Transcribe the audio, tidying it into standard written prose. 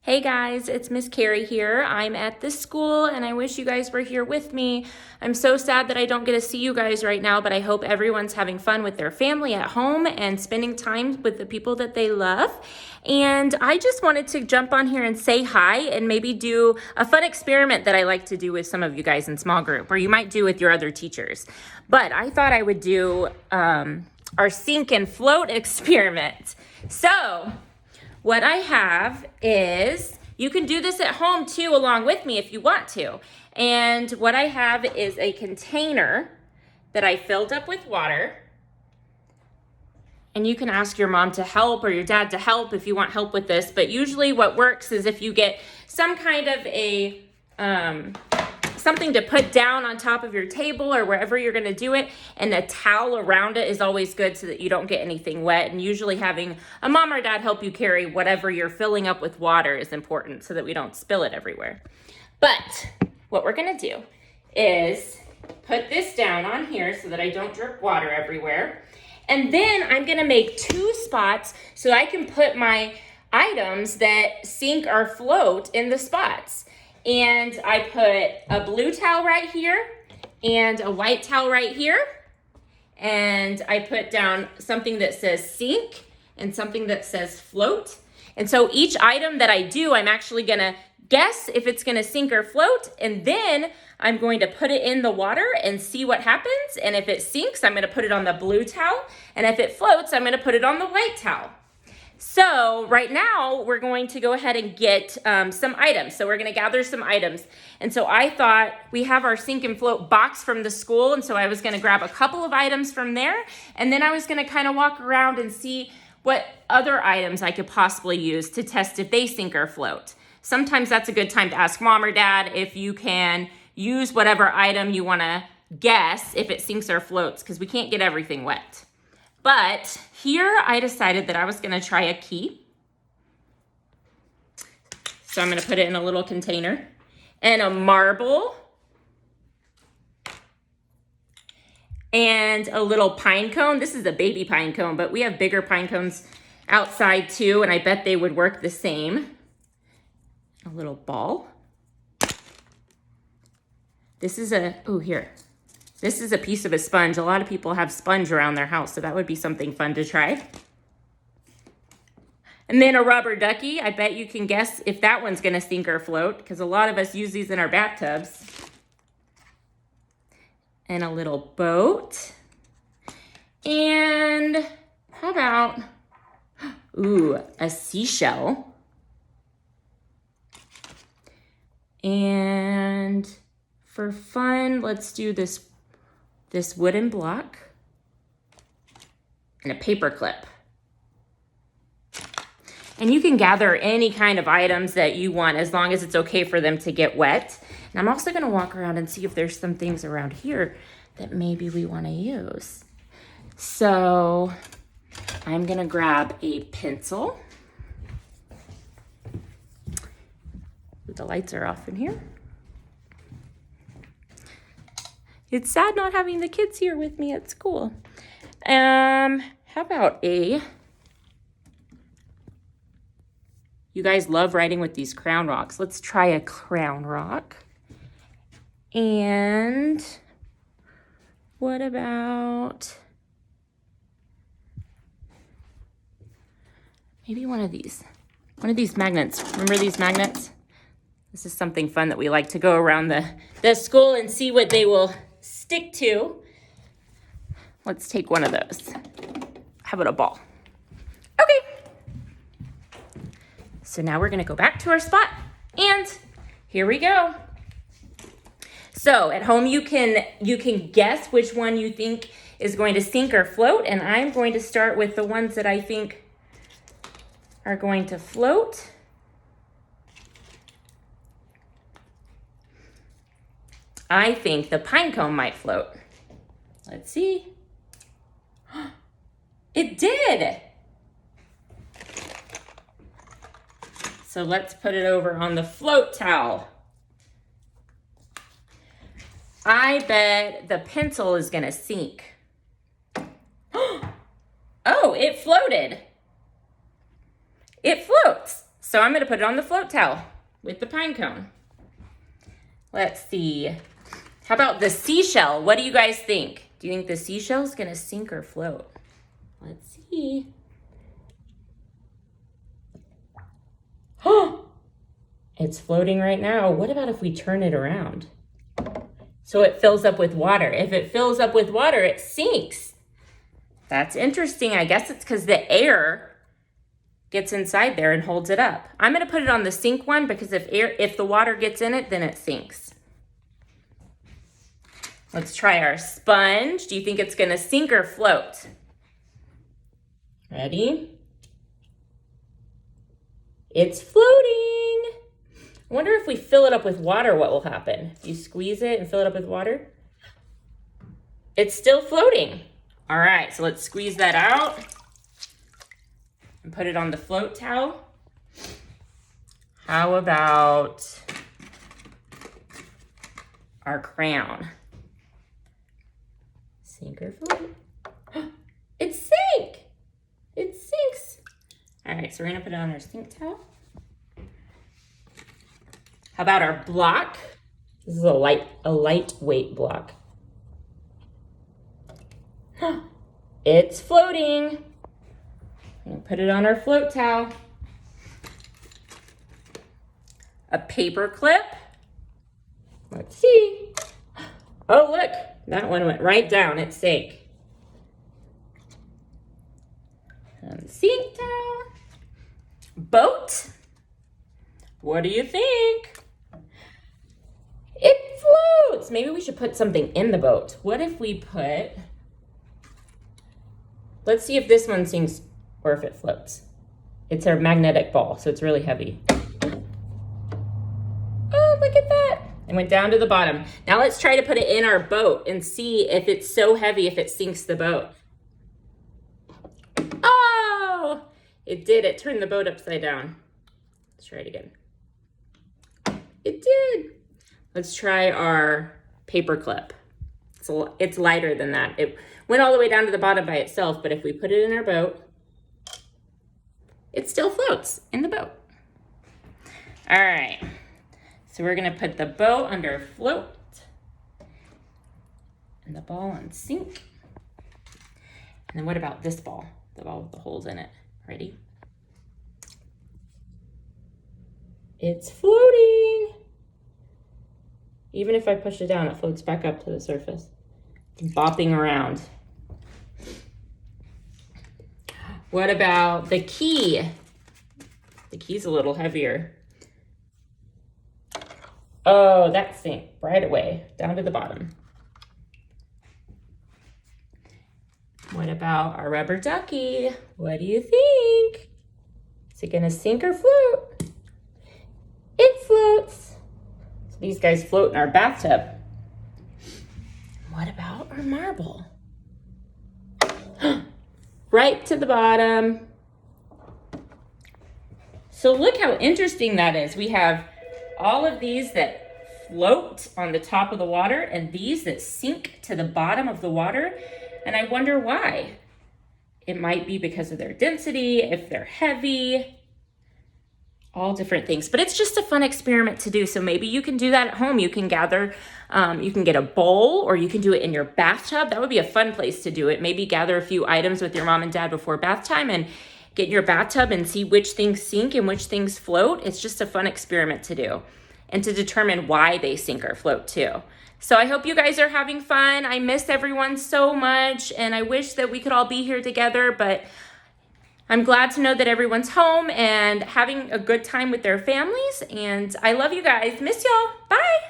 Hey guys, it's Miss Carrie here. I'm at this school and I wish you guys were here with me. I'm so sad that I don't get to see you guys right now, but I hope everyone's having fun with their family at home and spending time with the people that they love. And I just wanted to jump on here and say hi and maybe do a fun experiment that I like to do with some of you guys in small group, or you might do with your other teachers. But I thought I would do our sink and float experiment. So what I have is, you can do this at home too along with me if you want to. And what I have is a container that I filled up with water. And you can ask your mom to help or your dad to help if you want help with this. But usually what works is if you get some kind of a something to put down on top of your table or wherever you're going to do it, and a towel around it is always good so that you don't get anything wet. And usually having a mom or dad help you carry whatever you're filling up with water is important so that we don't spill it everywhere. But what we're going to do is put this down on here so that I don't drip water everywhere. And then I'm going to make 2 spots so I can put my items that sink or float in the spots. And I put a blue towel right here and a white towel right here. And I put down something that says sink and something that says float. And so each item that I do, I'm actually gonna guess if it's gonna sink or float. And then I'm going to put it in the water and see what happens. And if it sinks, I'm gonna put it on the blue towel. And if it floats, I'm gonna put it on the white towel. So right now we're going to go ahead and get some items. So we're going to gather some items. And so I thought, we have our sink and float box from the school. And so I was going to grab a couple of items from there. And then I was going to kind of walk around and see what other items I could possibly use to test if they sink or float. Sometimes that's a good time to ask mom or dad if you can use whatever item you want to guess if it sinks or floats, because we can't get everything wet. But here I decided that I was going to try a key. So I'm going to put it in a little container. And a marble. And a little pine cone. This is a baby pine cone, but we have bigger pine cones outside too, and I bet they would work the same. A little ball. This is This is a piece of a sponge. A lot of people have sponge around their house, so that would be something fun to try. And then a rubber ducky. I bet you can guess if that one's gonna sink or float, because a lot of us use these in our bathtubs. And a little boat. And how about, a seashell. And for fun, let's do this wooden block and a paper clip. And you can gather any kind of items that you want as long as it's okay for them to get wet. And I'm also gonna walk around and see if there's some things around here that maybe we wanna use. So I'm gonna grab a pencil. The lights are off in here. It's sad not having the kids here with me at school. How about you guys love writing with these crown rocks. Let's try a crown rock. And what about maybe one of these magnets. Remember these magnets? This is something fun that we like to go around the school and see what they will stick to. Let's take one of those. How about a ball? Okay. So now we're gonna go back to our spot, and here we go. So at home you can guess which one you think is going to sink or float, and I'm going to start with the ones that I think are going to float. I think the pine cone might float. Let's see. It did. So let's put it over on the float towel. I bet the pencil is gonna sink. Oh, it floated. It floats. So I'm gonna put it on the float towel with the pine cone. Let's see. How about the seashell? What do you guys think? Do you think the seashell is gonna sink or float? Let's see. Oh, it's floating right now. What about if we turn it around? So it fills up with water. If it fills up with water, it sinks. That's interesting. I guess it's because the air gets inside there and holds it up. I'm gonna put it on the sink one because if the water gets in it, then it sinks. Let's try our sponge. Do you think it's gonna sink or float? Ready? It's floating. I wonder if we fill it up with water, what will happen? If you squeeze it and fill it up with water, it's still floating. All right, so let's squeeze that out and put it on the float towel. How about our crown? Sink or float? It sank. It sinks. All right, so we're gonna put it on our sink towel. How about our block? This is a lightweight block. It's floating. I'm gonna put it on our float towel. A paper clip. Let's see. Oh, look, that one went right down. It sank. And sink towel. Boat. What do you think? It floats. Maybe we should put something in the boat. What if we put, let's see if this one sinks or if it floats. It's a magnetic ball, so it's really heavy. Oh, look at that. It went down to the bottom. Now let's try to put it in our boat and see if it's so heavy, if it sinks the boat. Oh, it did. It turned the boat upside down. Let's try it again. It did. Let's try our paper clip. It's lighter than that. It went all the way down to the bottom by itself, but if we put it in our boat, it still floats in the boat. All right, so we're gonna put the boat under float and the ball on sink. And then what about this ball? The ball with the holes in it. Ready? It's floating. Even if I push it down, it floats back up to the surface. It's bopping around. What about the key? The key's a little heavier. Oh, that sank right away, down to the bottom. What about our rubber ducky? What do you think? Is it gonna sink or float? It floats. So these guys float in our bathtub. What about our marble? Right to the bottom. So look how interesting that is. We have all of these that float on the top of the water and these that sink to the bottom of the water. And I wonder why. It might be because of their density, if they're heavy, all different things. But it's just a fun experiment to do. So maybe you can do that at home. You can gather, you can get a bowl or you can do it in your bathtub. That would be a fun place to do it. Maybe gather a few items with your mom and dad before bath time and get in your bathtub and see which things sink and which things float. It's just a fun experiment to do and to determine why they sink or float too. So I hope you guys are having fun. I miss everyone so much and I wish that we could all be here together, but I'm glad to know that everyone's home and having a good time with their families. And I love you guys. Miss y'all. Bye.